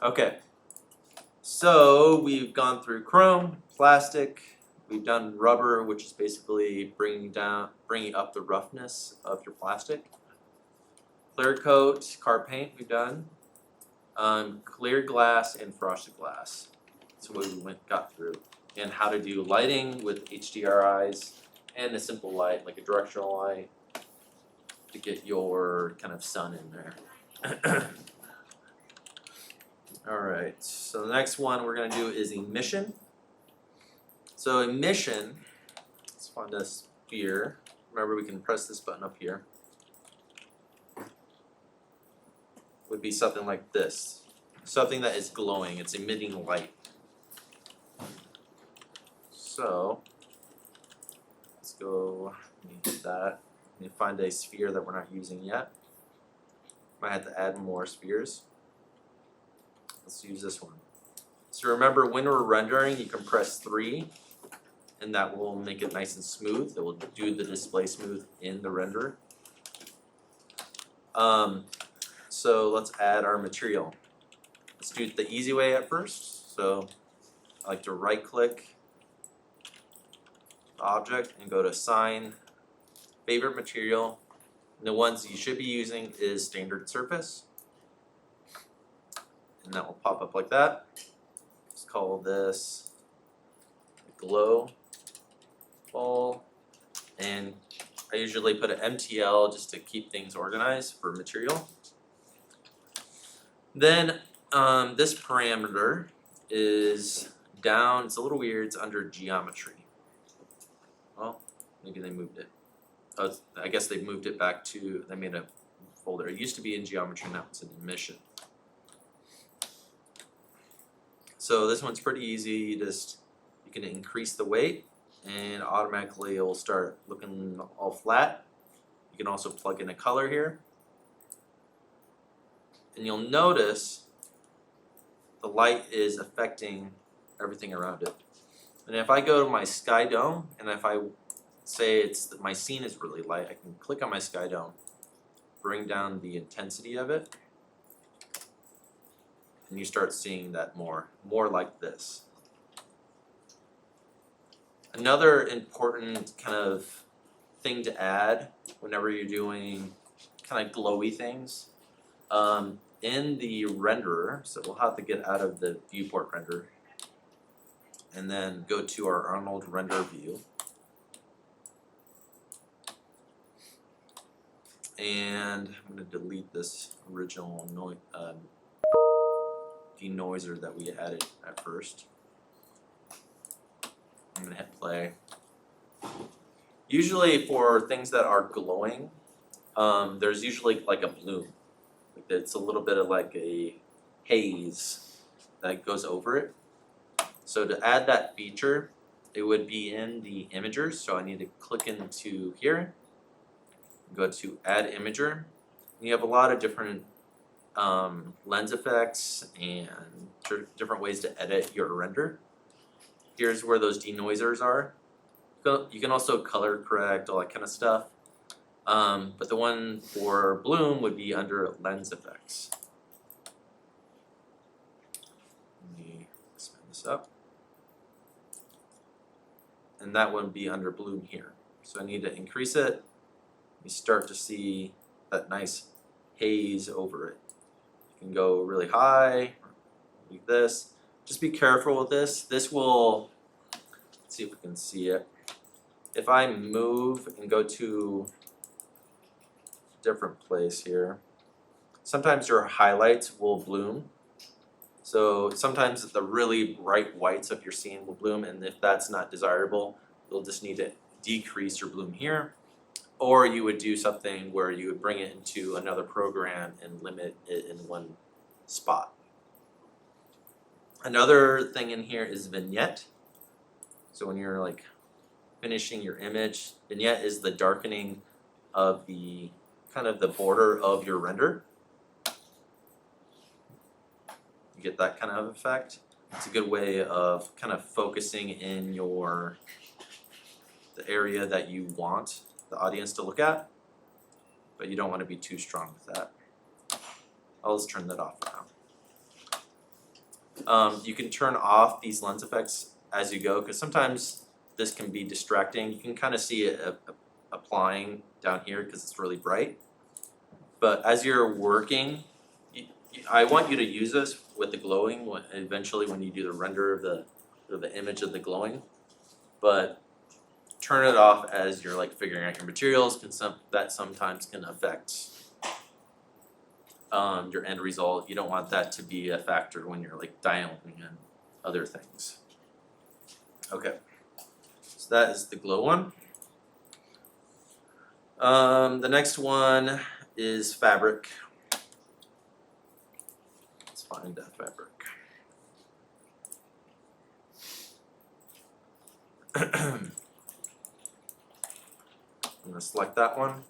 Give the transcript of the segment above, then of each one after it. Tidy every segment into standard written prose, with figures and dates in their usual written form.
Okay, so we've gone through chrome, plastic, we've done rubber, which is basically bringing up the roughness of your plastic. Clear coat, car paint we've done. Clear glass and frosted glass. That's what we got through. And how to do lighting with HDRIs and a simple light, like a directional light, to get your kind of sun in there. Alright, so the next one we're going to do is emission. So emission, let's find a sphere. Remember, we can press this button up here. Would be something like this. Something that is glowing, it's emitting light. So, let's go, let me hit that. Let me find a sphere that we're not using yet. Might have to add more spheres. Let's use this one. So remember, when we're rendering, you can press 3, and that will make it nice and smooth. It will do the display smooth in the render. So let's add our material. Let's do it the easy way at first. So I like to right-click the object and go to Assign, Favorite Material. And the ones you should be using is Standard Surface. And that will pop up like that. Let's call this Glow Ball. And I usually put an MTL just to keep things organized for material. Then this parameter is down, it's a little weird, it's under geometry. Well, maybe they moved it. Oh, I guess they moved it back to, they made a folder. It used to be in geometry, now it's in emission. So this one's pretty easy. You can increase the weight and automatically it will start looking all flat. You can also plug in a color here. And you'll notice the light is affecting everything around it. And if I go to my sky dome, and if I say my scene is really light, I can click on my sky dome, bring down the intensity of it, and you start seeing that more like this. Another important kind of thing to add whenever you're doing kind of glowy things, in the renderer, so we'll have to get out of the viewport render and then go to our Arnold render view. And I'm going to delete this original denoiser that we added at first. I'm going to hit play. Usually for things that are glowing, there's usually like a bloom. It's a little bit of like a haze that goes over it. So to add that feature, it would be in the imagers. So I need to click into here, go to add imager. You have a lot of different lens effects and different ways to edit your render. Here's where those denoisers are. You can also color correct, all that kind of stuff. But the one for bloom would be under lens effects. Let me expand this up. And that one would be under bloom here. So I need to increase it. You start to see that nice haze over it. You can go really high, like this. Just be careful with this. This will, let's see if we can see it. If I move and go to a different place here, sometimes your highlights will bloom. So sometimes the really bright whites of your scene will bloom, and if that's not desirable, you'll just need to decrease your bloom here. Or you would do something where you would bring it into another program and limit it in one spot. Another thing in here is vignette. So when you're like finishing your image, vignette is the darkening of the kind of the border of your render. You get that kind of effect. It's a good way of kind of focusing in the area that you want the audience to look at, but you don't want to be too strong with that. I'll just turn that off for now. You can turn off these lens effects as you go, because sometimes this can be distracting. You can kind of see it applying down here because it's really bright. But as you're working, I want you to use this with the glowing eventually when you do the render of the image of the glowing. But turn it off as you're like figuring out your materials. That sometimes can affect your end result. You don't want that to be a factor when you're like dialing in other things. Okay, so that is the glow one. The next one is fabric. Let's find that fabric. I'm gonna select that one.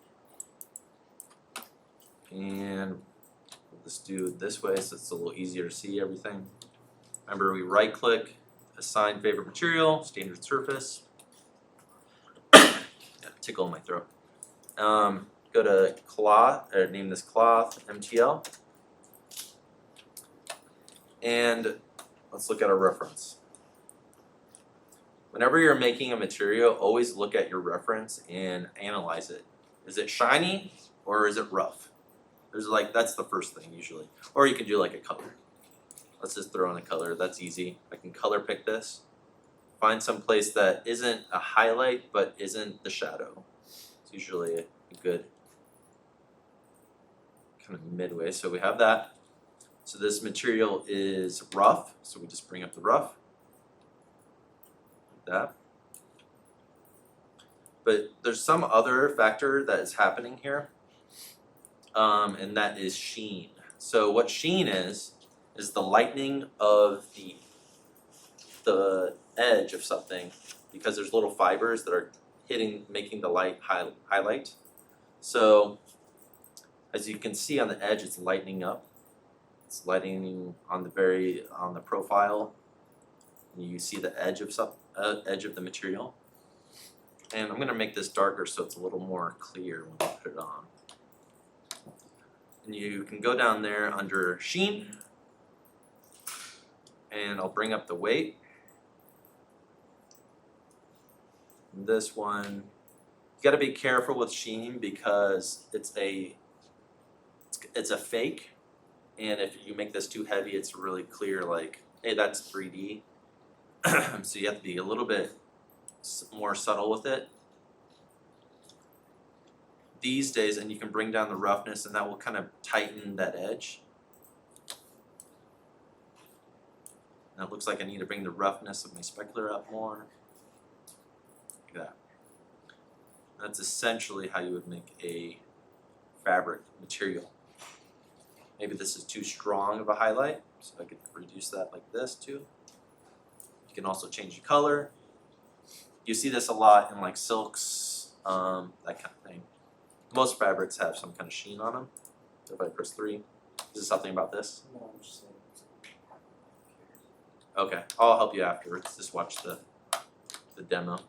And let's do it this way so it's a little easier to see everything. Remember, we right click, assign favorite material, standard surface. Tickle in my throat. Go to cloth, or name this cloth MTL. And let's look at our reference. Whenever you're making a material, always look at your reference and analyze it. Is it shiny or is it rough? That's the first thing usually. Or you can do like a color. Let's just throw in a color, that's easy. I can color pick this. Find some place that isn't a highlight but isn't the shadow. It's usually a good kind of midway, so we have that. So this material is rough, so we just bring up the rough. Like that. But there's some other factor that is happening here, and that is sheen. So what sheen is the lightening of the edge of something, because there's little fibers that are making the light highlight. So as you can see on the edge, it's lightening up. It's lightening on the profile. And you see the edge of the material. And I'm gonna make this darker so it's a little more clear when I put it on. And you can go down there under sheen, and I'll bring up the weight. And this one, you gotta be careful with sheen because it's a fake, and if you make this too heavy, it's really clear like, hey, that's 3D. So you have to be a little bit more subtle with it these days, and you can bring down the roughness, and that will kind of tighten that edge. Now it looks like I need to bring the roughness of my specular up more. Like that. That's essentially how you would make a fabric material. Maybe this is too strong of a highlight, so I could reduce that like this too. You can also change the color. You see this a lot in like silks, that kind of thing. Most fabrics have some kind of sheen on them. So if I press 3, is there something about this? No, I'm just saying. Okay, I'll help you afterwards. Just watch the demo.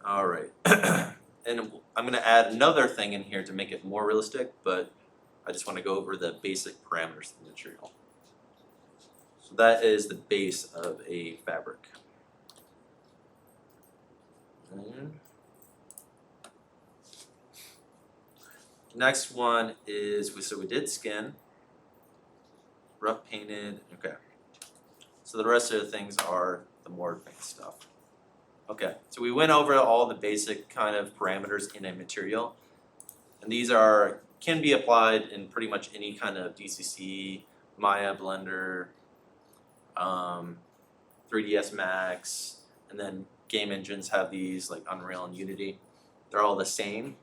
All right, and I'm gonna add another thing in here to make it more realistic, but I just want to go over the basic parameters of the material. So that is the base of a fabric. And next one is, so we did skin, rough painted, okay. So the rest of the things are the more advanced stuff. Okay, so we went over all the basic kind of parameters in a material, and these can be applied in pretty much any kind of DCC, Maya, Blender, 3ds Max, and then game engines have these like Unreal and Unity. They're all the same.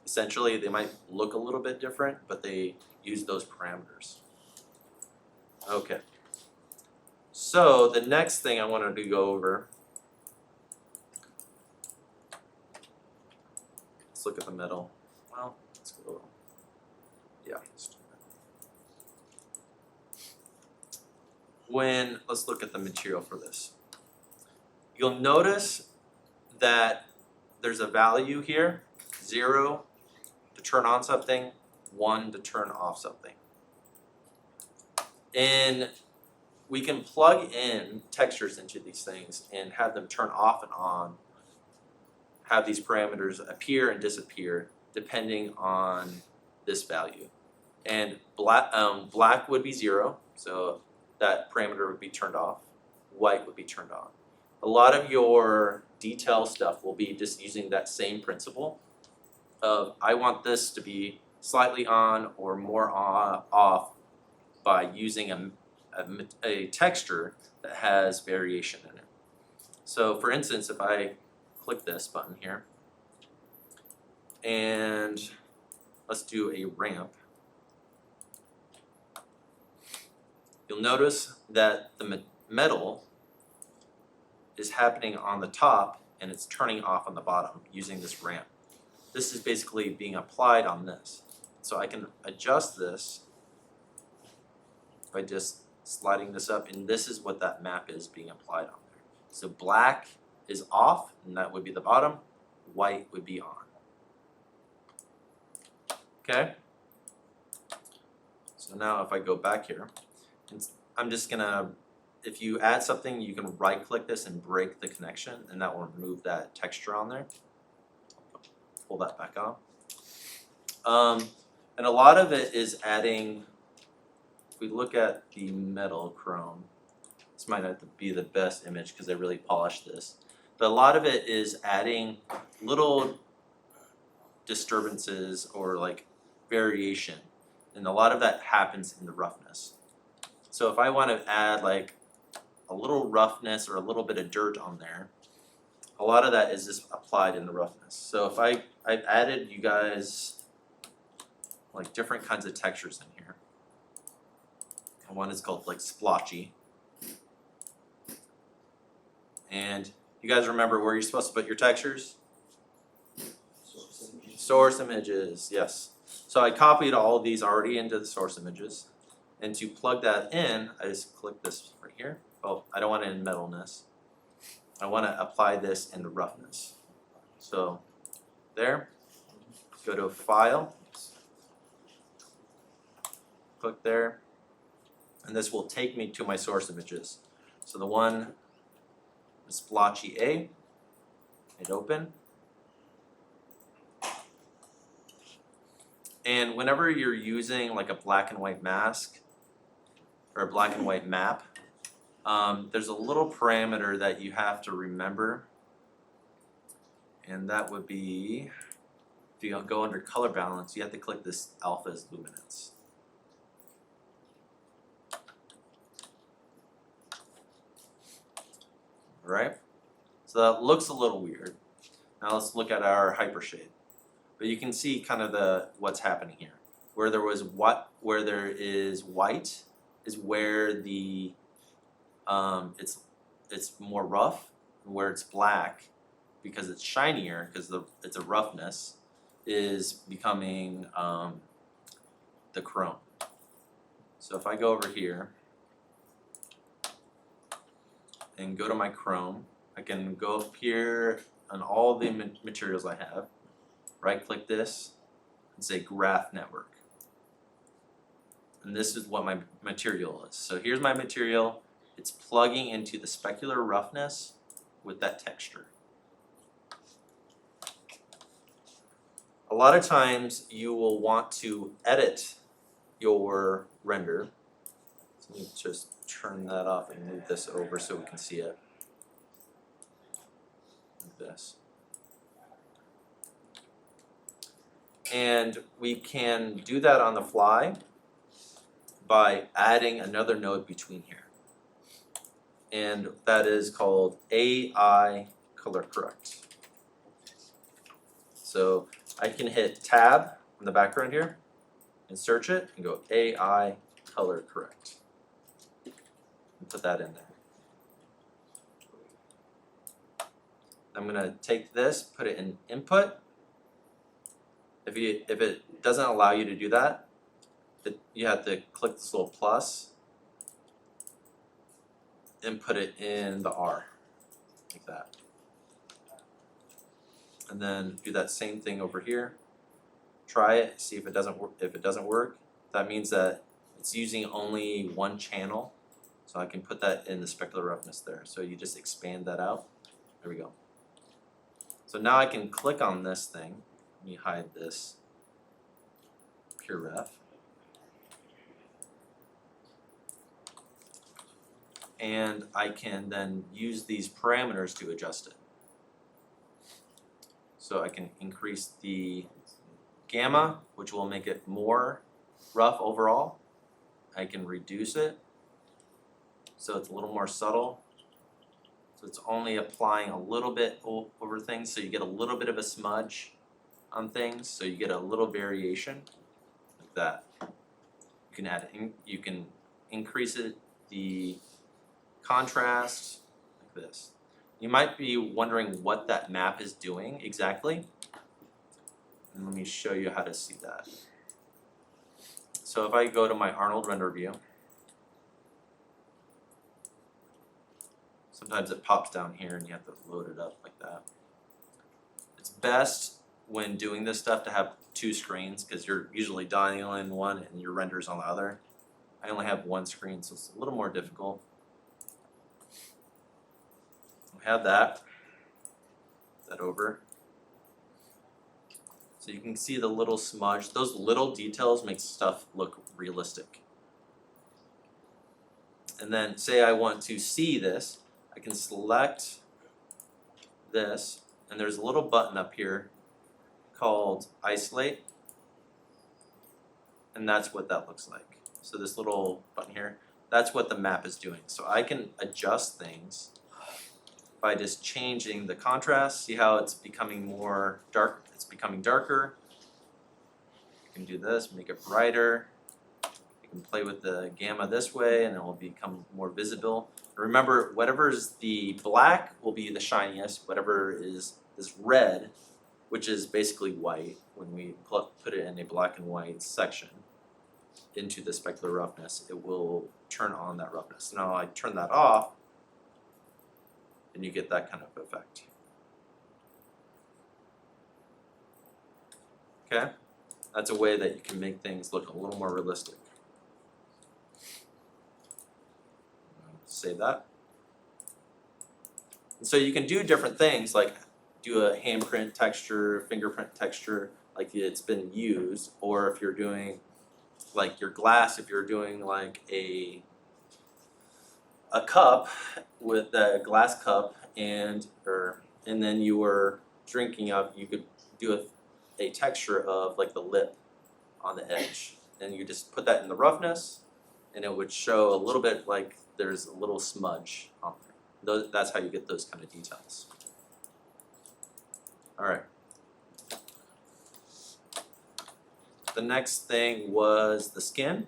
Essentially, they might look a little bit different, but they use those parameters. Okay. So the next thing I wanted to go over, let's look at the middle. Well, let's go. Yeah. Let's look at the material for this. You'll notice that there's a value here, 0 to turn on something, 1 to turn off something. And we can plug in textures into these things and have them turn off and on, have these parameters appear and disappear depending on this value. And black would be 0, so that parameter would be turned off. White would be turned on. A lot of your detail stuff will be just using that same principle of I want this to be slightly on or more off by using a texture that has variation in it. So for instance, if I click this button here and let's do a ramp, you'll notice that the metal is happening on the top and it's turning off on the bottom using this ramp. This is basically being applied on this. So I can adjust this by just sliding this up, and this is what that map is being applied on there. So black is off, and that would be the bottom. White would be on. Okay? So now if I go back here, I'm just gonna, if you add something, you can right click this and break the connection, and that will remove that texture on there. Pull that back on. And a lot of it is adding, if we look at the metal chrome, this might not be the best image because I really polished this, but a lot of it is adding little disturbances or like variation, and a lot of that happens in the roughness. So if I want to add like a little roughness or a little bit of dirt on there, a lot of that is just applied in the roughness. So if I've added you guys like different kinds of textures in here. And one is called like splotchy. And you guys remember where you're supposed to put your textures? Source images, yes. So I copied all of these already into the source images. And to plug that in, I just click this right here. Oh, I don't want it in metalness. I want to apply this in the roughness. So there, go to File, click there, and this will take me to my source images. So the one is splotchy A, hit open. And whenever you're using like a black and white mask or a black and white map, there's a little parameter that you have to remember, and that would be, if you go under color balance, you have to click this alpha as luminance. Alright, so that looks a little weird. Now let's look at our hypershade. But you can see kind of what's happening here. Where there is white is where the it's more rough, and where it's black because it's shinier because it's a roughness is becoming the chrome. So if I go over here and go to my chrome, I can go up here on all the materials I have, right click this and say graph network. And this is what my material is. So here's my material. It's plugging into the specular roughness with that texture. A lot of times you will want to edit your render. So let me just turn that off and move this over so we can see it. Like this. And we can do that on the fly by adding another node between here. And that is called AI color correct. So I can hit tab in the background here and search it and go AI color correct. And put that in there. I'm gonna take this, put it in input. If it doesn't allow you to do that, you have to click this little plus and put it in the R, like that. And then do that same thing over here. Try it, see if it doesn't work. If it doesn't work, that means that it's using only one channel, so I can put that in the specular roughness there. So you just expand that out. There we go. So now I can click on this thing. Let me hide this pure ref. And I can then use these parameters to adjust it. So I can increase the gamma, which will make it more rough overall. I can reduce it, so it's a little more subtle. So it's only applying a little bit over things, so you get a little bit of a smudge on things, so you get a little variation like that. You can add, you can increase it, the contrast like this. You might be wondering what that map is doing exactly. And let me show you how to see that. So if I go to my Arnold render view, sometimes it pops down here and you have to load it up like that. It's best when doing this stuff to have two screens because you're usually dialing in one and your render's on the other. I only have one screen, so it's a little more difficult. We have that over. So you can see the little smudge. Those little details make stuff look realistic. And then say I want to see this, I can select this, and there's a little button up here called Isolate, and that's what that looks like. So this little button here, that's what the map is doing. So I can adjust things by just changing the contrast. See how it's becoming more dark? It's becoming darker. You can do this, make it brighter. You can play with the gamma this way and it will become more visible. Remember, whatever is the black will be the shiniest. Whatever is this red, which is basically white, when we put it in a black and white section into the specular roughness, it will turn on that roughness. Now I turn that off, and you get that kind of effect. Okay? That's a way that you can make things look a little more realistic. Save that. And so you can do different things like do a handprint texture, fingerprint texture like it's been used, or if you're doing like your glass, if you're doing like a cup with a glass cup and then you were drinking up, you could do a texture of like the lip on the edge, and you just put that in the roughness and it would show a little bit like there's a little smudge on there. That's how you get those kind of details. All right. The next thing was the skin.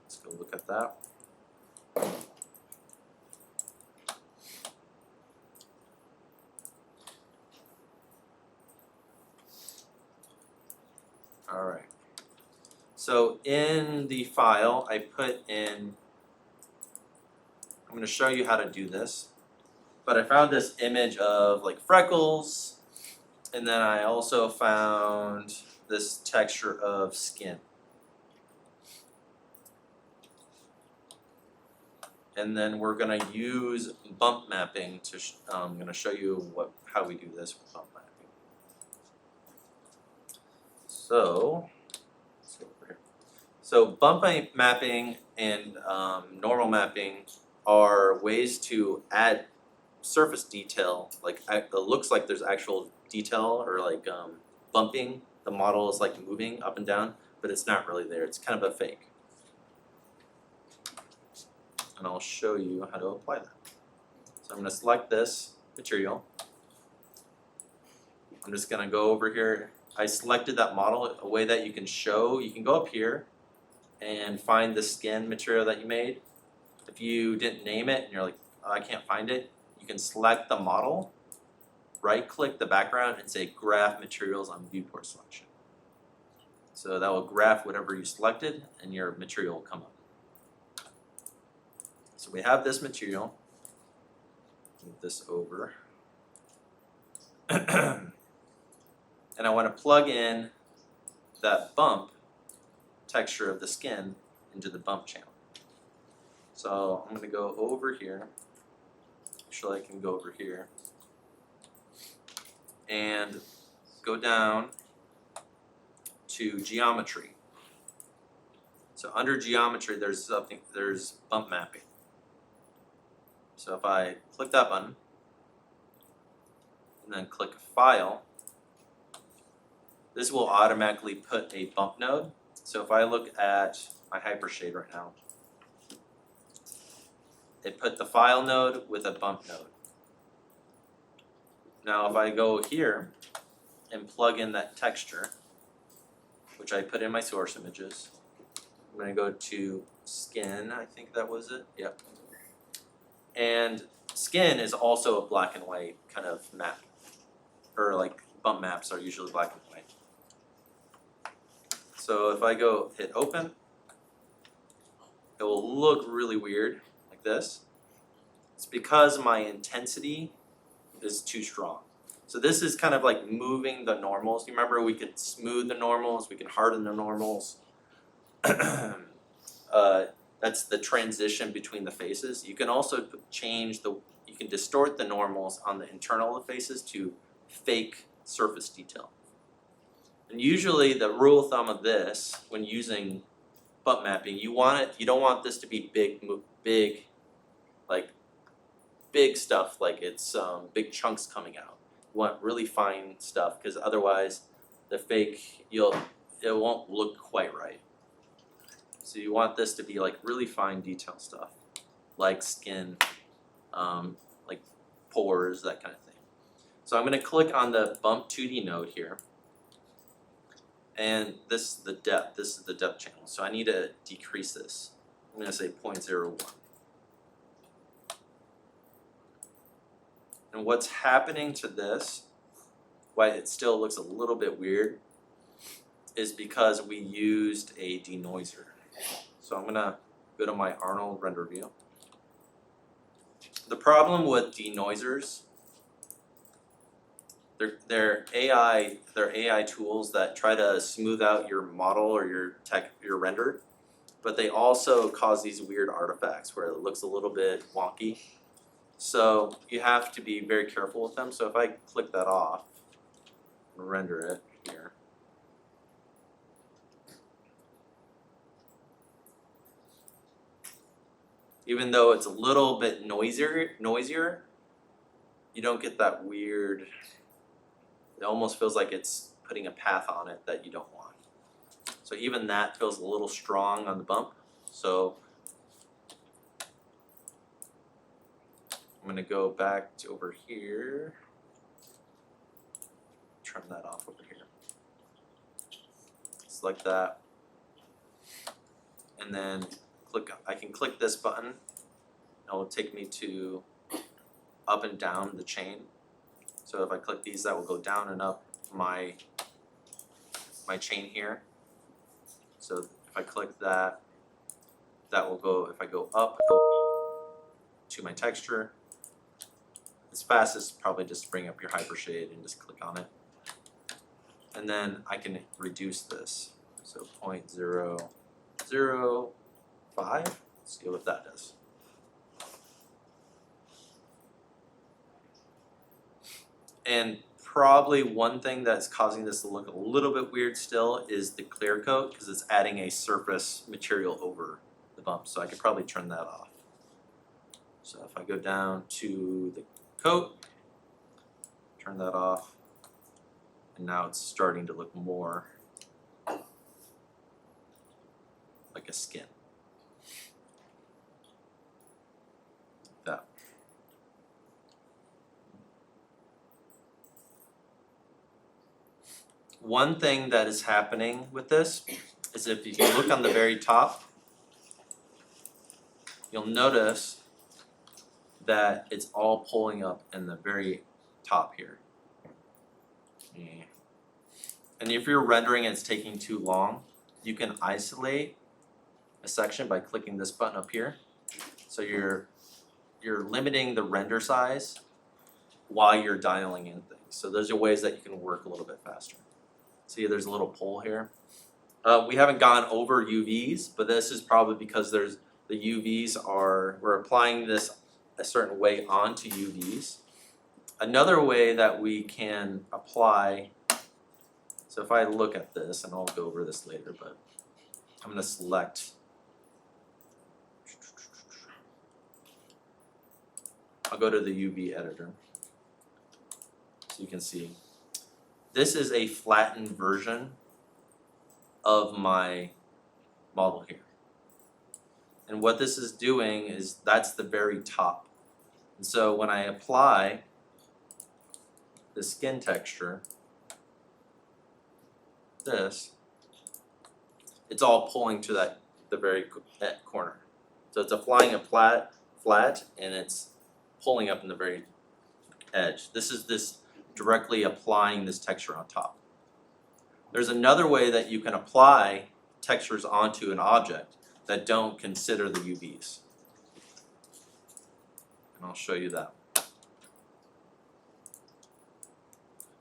Let's go look at that. All right. So in the file, I put in, I'm going to show you how to do this, but I found this image of like freckles, and then I also found this texture of skin. And then we're going to use bump mapping to, I'm going to show you how we do this with bump mapping. So, let's go over here. So bump mapping and normal mapping are ways to add surface detail, like it looks like there's actual detail or like bumping. The model is like moving up and down, but it's not really there. It's kind of a fake. And I'll show you how to apply that. So I'm going to select this material. I'm just going to go over here. I selected that model, a way that you can show, you can go up here and find the skin material that you made. If you didn't name it and you're like, oh, I can't find it, you can select the model, right click the background and say graph materials on viewport selection. So that will graph whatever you selected and your material will come up. So we have this material. Move this over. And I want to plug in that bump texture of the skin into the bump channel. So I'm going to go over here. Actually, I can go over here and go down to geometry. So under geometry, there's bump mapping. So if I click that button and then click File, this will automatically put a bump node. So if I look at my Hypershade right now, it put the file node with a bump node. Now if I go here and plug in that texture, which I put in my source images, I'm going to go to Skin, I think that was it, yep. And Skin is also a black and white kind of map, or like bump maps are usually black and white. So if I go hit open, it will look really weird like this. It's because my intensity is too strong. So this is kind of like moving the normals. You remember we could smooth the normals, we can harden the normals. That's the transition between the faces. You can also you can distort the normals on the internal of faces to fake surface detail. And usually the rule of thumb of this, when using bump mapping, you don't want this to be big stuff, like it's big chunks coming out. You want really fine stuff, because otherwise the fake, it won't look quite right. So you want this to be like really fine detail stuff, like skin, like pores, that kind of thing. So I'm going to click on the bump 2D node here. And this is the depth channel. So I need to decrease this. I'm going to say 0.01. And what's happening to this, why it still looks a little bit weird, is because we used a denoiser. So I'm going to go to my Arnold render view. The problem with denoisers, they're AI tools that try to smooth out your model or your render, but they also cause these weird artifacts where it looks a little bit wonky. So you have to be very careful with them. So if I click that off and render it here, even though it's a little bit noisier, you don't get that weird. It almost feels like it's putting a path on it that you don't want. So even that feels a little strong on the bump. So I'm going to go back to over here. Turn that off over here. Select that. And then I can click this button. It will take me to up and down the chain. So if I click these, that will go down and up my chain here. So if I click that, that will go, if I go up to my texture, it's fastest probably just bring up your Hypershade and just click on it. And then I can reduce this. So 0.005, let's see what that does. And probably one thing that's causing this to look a little bit weird still is the clear coat, because it's adding a surface material over the bump. So I could probably turn that off. So if I go down to the coat, turn that off, and now it's starting to look more like a skin. Like that. One thing that is happening with this is if you look on the very top, you'll notice that it's all pulling up in the very top here. And if you're rendering and it's taking too long, you can isolate a section by clicking this button up here. So you're limiting the render size while you're dialing in things. So those are ways that you can work a little bit faster. See, there's a little pull here. We haven't gone over UVs, but this is probably because the UVs we're applying this a certain way onto UVs. Another way that we can apply, so if I look at this, and I'll go over this later, but I'm going to select, I'll go to the UV editor, so you can see. This is a flattened version of my model here. And what this is doing is that's the very top. And so when I apply the skin texture, it's all pulling to the very corner. So it's applying a flat, and it's pulling up in the very edge. This is directly applying this texture on top. There's another way that you can apply textures onto an object that don't consider the UVs. And I'll show you that.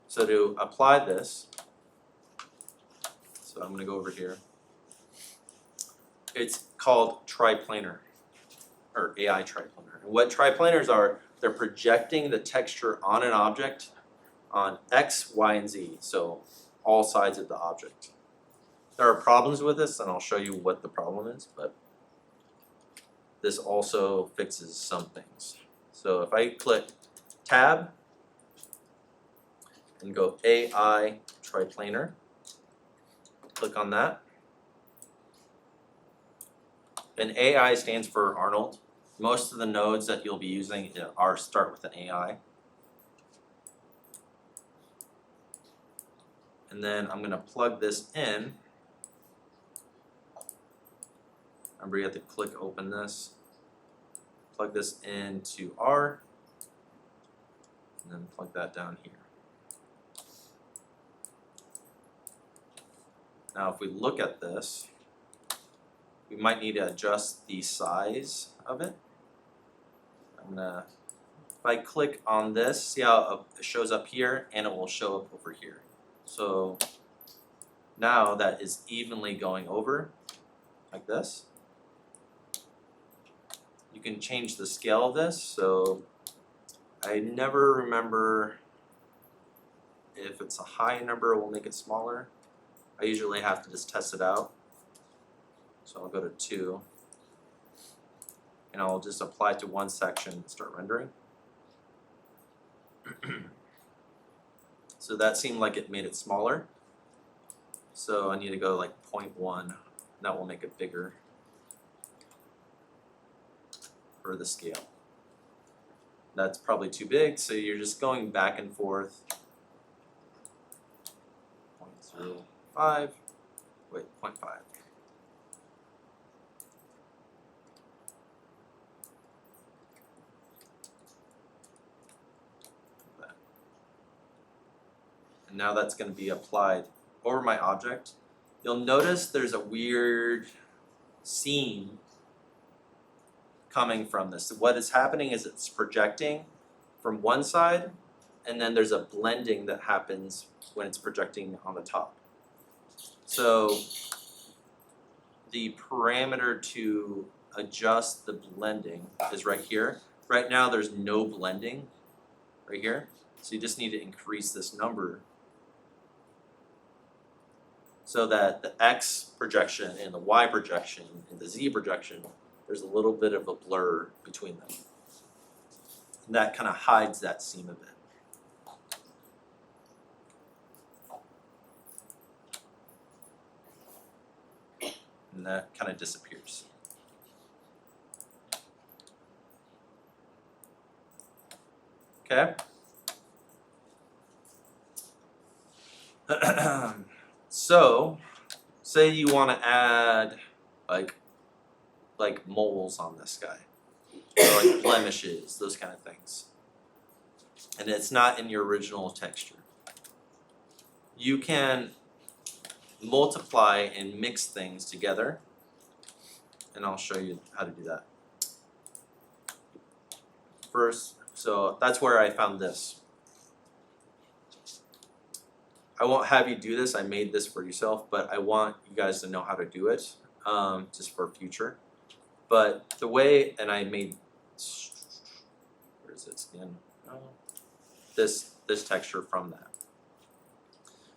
So to apply this, so I'm going to go over here. It's called triplanar, or AI triplanar. And what triplanars are, they're projecting the texture on an object on X, Y, and Z, so all sides of the object. There are problems with this, and I'll show you what the problem is, but this also fixes some things. So if I click Tab and go AI triplanar, click on that. And AI stands for Arnold. Most of the nodes that you'll be using start with an AI. And then I'm going to plug this in. Remember, you have to click open this. Plug this into R. And then plug that down here. Now if we look at this, we might need to adjust the size of it. If I click on this, see how it shows up here, and it will show up over here. So now that is evenly going over, like this. You can change the scale of this, so I never remember if it's a high number, we'll make it smaller. I usually have to just test it out. So I'll go to 2, and I'll just apply it to one section and start rendering. So that seemed like it made it smaller. So I need to go like 0.1, and that will make it bigger for the scale. That's probably too big, so you're just going back and forth. 0.05, wait, 0.5. And now that's going to be applied over my object. You'll notice there's a weird seam coming from this. What is happening is it's projecting from one side, and then there's a blending that happens when it's projecting on the top. So the parameter to adjust the blending is right here. Right now there's no blending right here, so you just need to increase this number so that the X projection and the Y projection and the Z projection, there's a little bit of a blur between them. And that kind of hides that seam a bit. And that kind of disappears. Okay. So, say you want to add like moles on this guy, or like blemishes, those kind of things, and it's not in your original texture. You can multiply and mix things together, and I'll show you how to do that. First, so that's where I found this. I won't have you do this, I made this for yourself, but I want you guys to know how to do it, just for future. But the way, and I made, where is it again? This texture from that.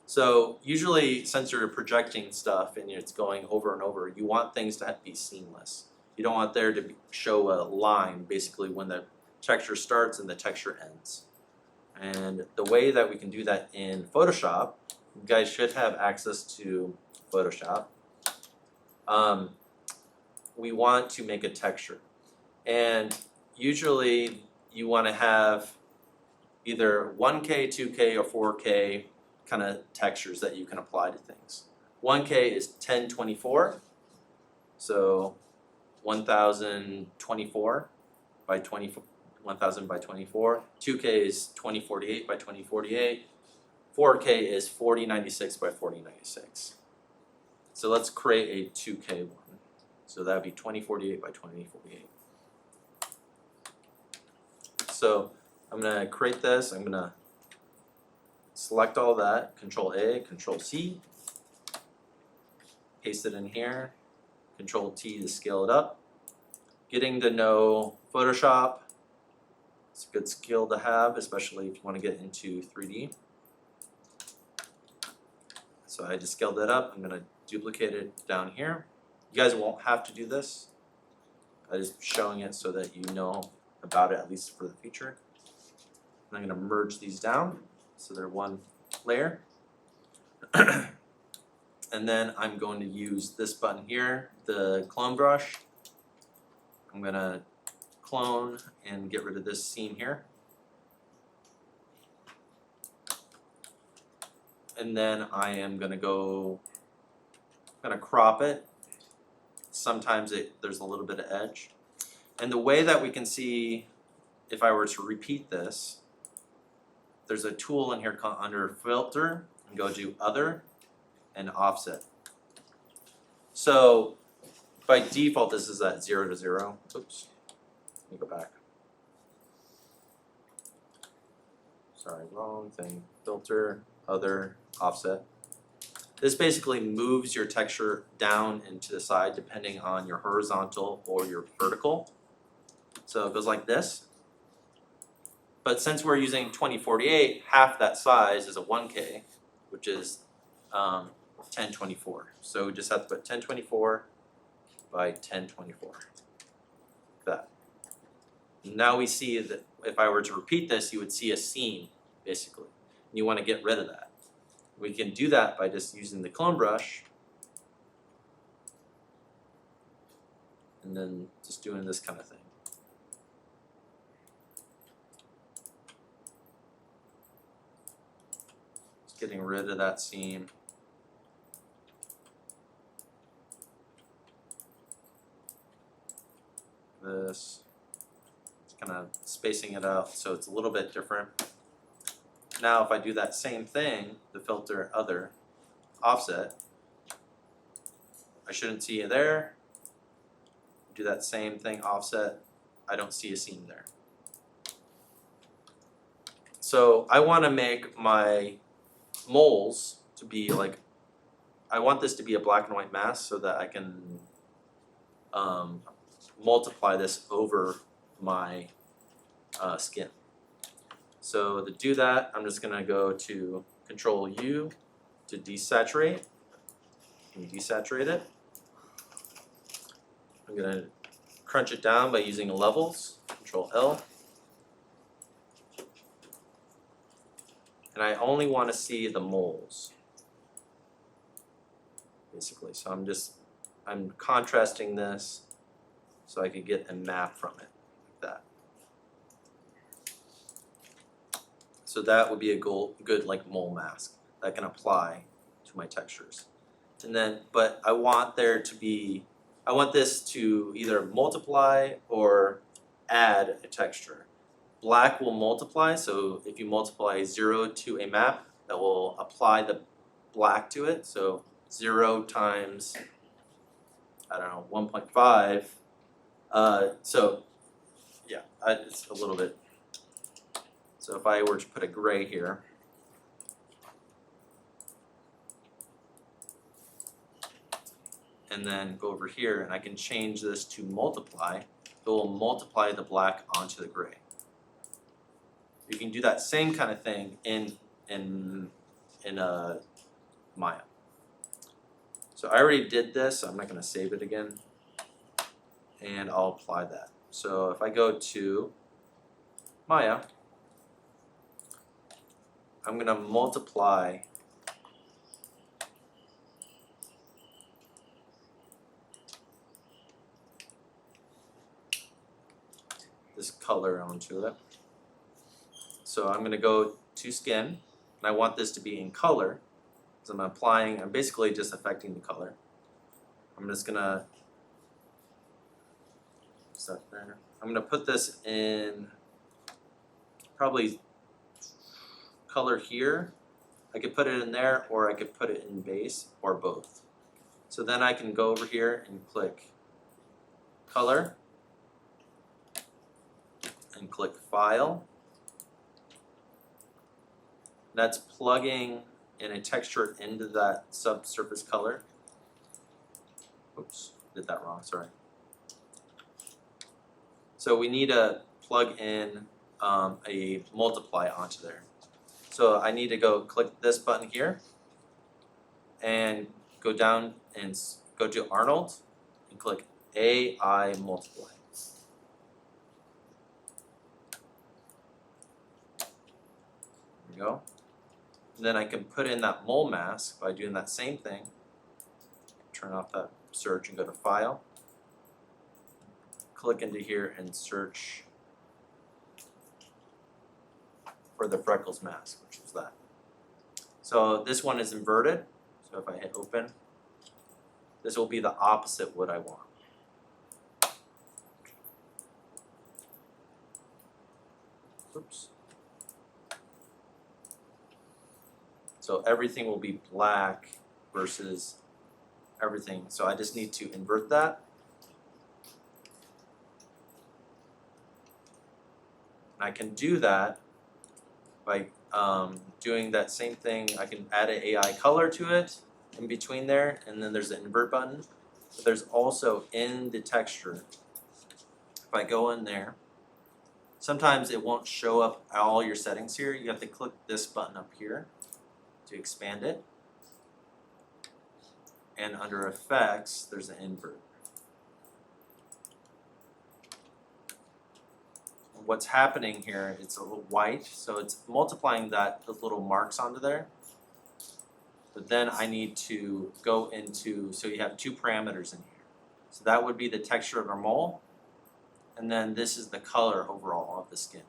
So usually, since you're projecting stuff and it's going over and over, you want things to be seamless. You don't want there to show a line basically when the texture starts and the texture ends. And the way that we can do that in Photoshop, you guys should have access to Photoshop. We want to make a texture. And usually you want to have either 1K, 2K, or 4K kind of textures that you can apply to things. 1K is 1024, so 1024 by 1000 by 24. 2K is 2048 by 2048. 4K is 4096 by 4096. So let's create a 2K one. So that would be 2048 by 2048. So I'm going to create this. I'm going to select all that, Control A, Control C, paste it in here, Control T to scale it up. Getting to know Photoshop, it's a good skill to have, especially if you want to get into 3D. So I just scaled that up. I'm going to duplicate it down here. You guys won't have to do this. I'm just showing it so that you know about it, at least for the future. And I'm going to merge these down so they're one layer. And then I'm going to use this button here, the clone brush. I'm going to clone and get rid of this seam here. And then I am going to crop it. Sometimes there's a little bit of edge. And the way that we can see, if I were to repeat this, there's a tool in here called under Filter, and go to Other and Offset. So by default, this is at 0 to 0. Oops, let me go back. Sorry, wrong thing. Filter, Other, Offset. This basically moves your texture down and to the side depending on your horizontal or your vertical. So it goes like this. But since we're using 2048, half that size is a 1K, which is 1024. So we just have to put 1024 by 1024. Like that. Now we see that if I were to repeat this, you would see a seam, basically. And you want to get rid of that. We can do that by just using the clone brush and then just doing this kind of thing. Just getting rid of that seam. This, just kind of spacing it out so it's a little bit different. Now if I do that same thing, the filter, other, offset, I shouldn't see it there. Do that same thing, offset, I don't see a seam there. So I want to make my moles to be like, I want this to be a black and white mask so that I can multiply this over my skin. So to do that, I'm just going to go to Control U to desaturate. And desaturate it. I'm going to crunch it down by using levels, Control L. And I only want to see the moles, basically. So I'm contrasting this so I could get a map from it, like that. So that would be a good like mole mask that I can apply to my textures. And then, but I want this to either multiply or add a texture. Black will multiply, so if you multiply 0 to a map, that will apply the black to it. So 0 times, I don't know, 1.5. So yeah, it's a little bit. So if I were to put a gray here, and then go over here and I can change this to multiply. It will multiply the black onto the gray. You can do that same kind of thing in Maya. So I already did this, so I'm not going to save it again. And I'll apply that. So if I go to Maya, I'm going to multiply this color onto it. So I'm going to go to skin, and I want this to be in color. So I'm basically just affecting the color. I'm just going to set there. I'm going to put this in probably color here. I could put it in there, or I could put it in base, or both. So then I can go over here and click color and click file. That's plugging in a texture into that subsurface color. Oops, did that wrong, sorry. So we need to plug in a multiply onto there. So I need to go click this button here and go down and go to Arnold and click AI multiply. There we go. And then I can put in that mole mask by doing that same thing. Turn off that search and go to File. Click into here and search for the freckles mask, which is that. So this one is inverted. So if I hit open, this will be the opposite what I want. Oops. So everything will be black versus everything. So I just need to invert that. And I can do that by doing that same thing. I can add an AI color to it in between there, and then there's the invert button. But there's also in the texture, if I go in there, sometimes it won't show up all your settings here. You have to click this button up here to expand it. And under effects, there's an invert. What's happening here, it's a little white, so it's multiplying those little marks onto there. But then I need to go into, so you have two parameters in here. So that would be the texture of our mole, and then this is the color overall of the skin.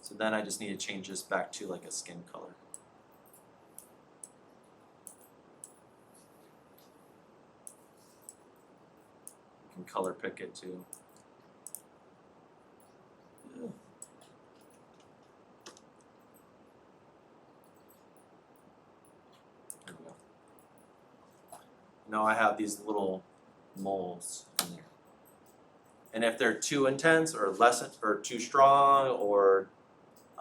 So then I just need to change this back to like a skin color. You can color pick it too. Now I have these little moles in there. And if they're too intense or less or too strong, or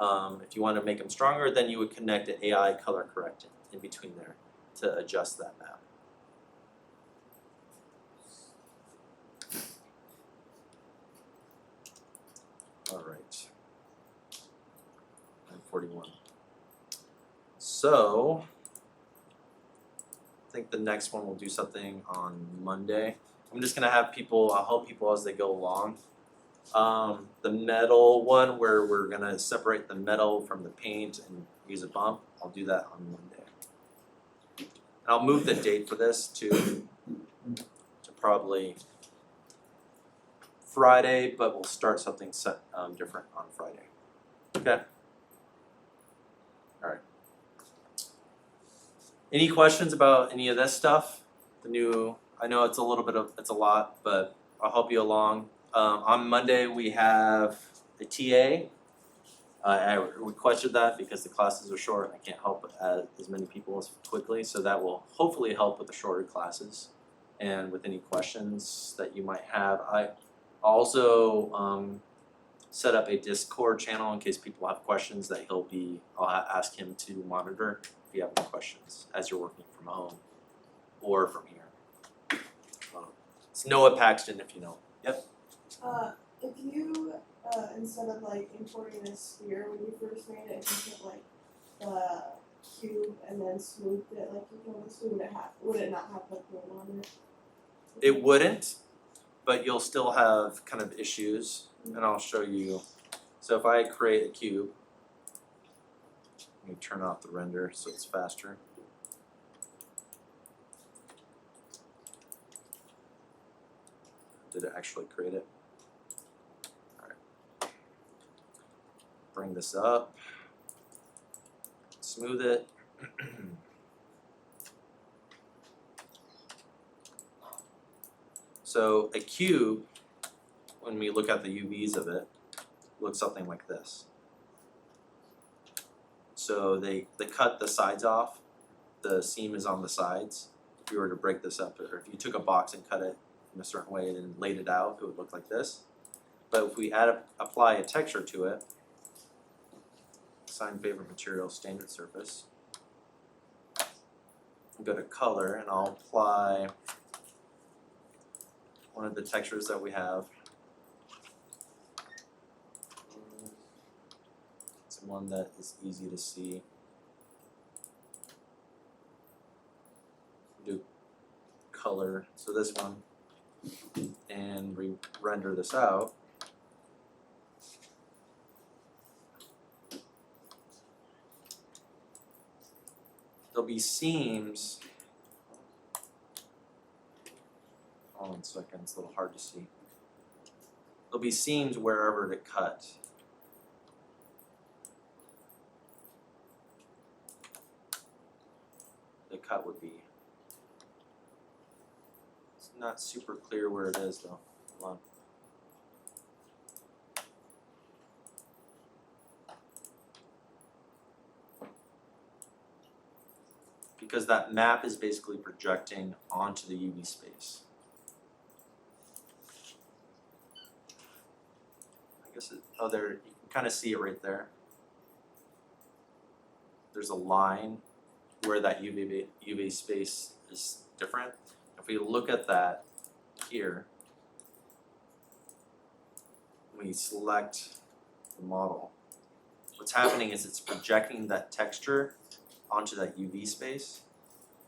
if you want to make them stronger, then you would connect an AI color corrector in between there to adjust that map. All right. 9:41. So I think the next one we'll do something on Monday. I'm just gonna have people, I'll help people as they go along. The metal one where we're gonna separate the metal from the paint and use a bump, I'll do that on Monday. And I'll move the date for this to probably Friday, but we'll start something different on Friday. Okay? All right. Any questions about any of this stuff? The new, I know it's a little bit of, it's a lot, but I'll help you along. On Monday we have a TA. I requested that because the classes are short and I can't help as many people as quickly, so that will hopefully help with the shorter classes and with any questions that you might have. I also set up a Discord channel in case people have questions that I'll ask him to monitor if you have any questions as you're working from home or from here. It's Noah Paxton, if you know. Yep. If you instead of like importing a sphere when you first made it, if you took like the cube and then smoothed it like you previously, would it not have like room on it? It wouldn't, but you'll still have kind of issues, and I'll show you. So if I create a cube, let me turn off the render so it's faster. Did it actually create it? All right. Bring this up, smooth it. So a cube, when we look at the UVs of it, looks something like this. So they cut the sides off. The seam is on the sides. If you were to break this up, or if you took a box and cut it in a certain way and then laid it out, it would look like this. But if we apply a texture to it, assign favorite material, standard surface, go to color, and I'll apply one of the textures that we have. It's one that is easy to see. Do color, so this one, and render this out. There'll be seams. Hold on a second, it's a little hard to see. There'll be seams wherever to cut. The cut would be. It's not super clear where it is though. Hold on. Because that map is basically projecting onto the UV space. I guess there, you can kind of see it right there. There's a line where that UV space is different. If we look at that here, we select the model, what's happening is it's projecting that texture onto that UV space.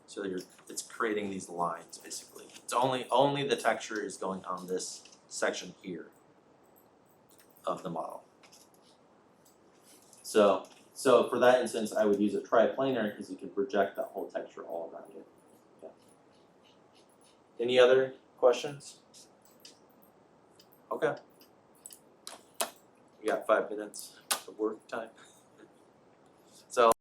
So it's creating these lines basically. It's only the texture is going on this section here of the model. So for that instance, I would use a triplanar because you can project that whole texture all around it. Yeah. Any other questions? Okay. We got 5 minutes of work time. So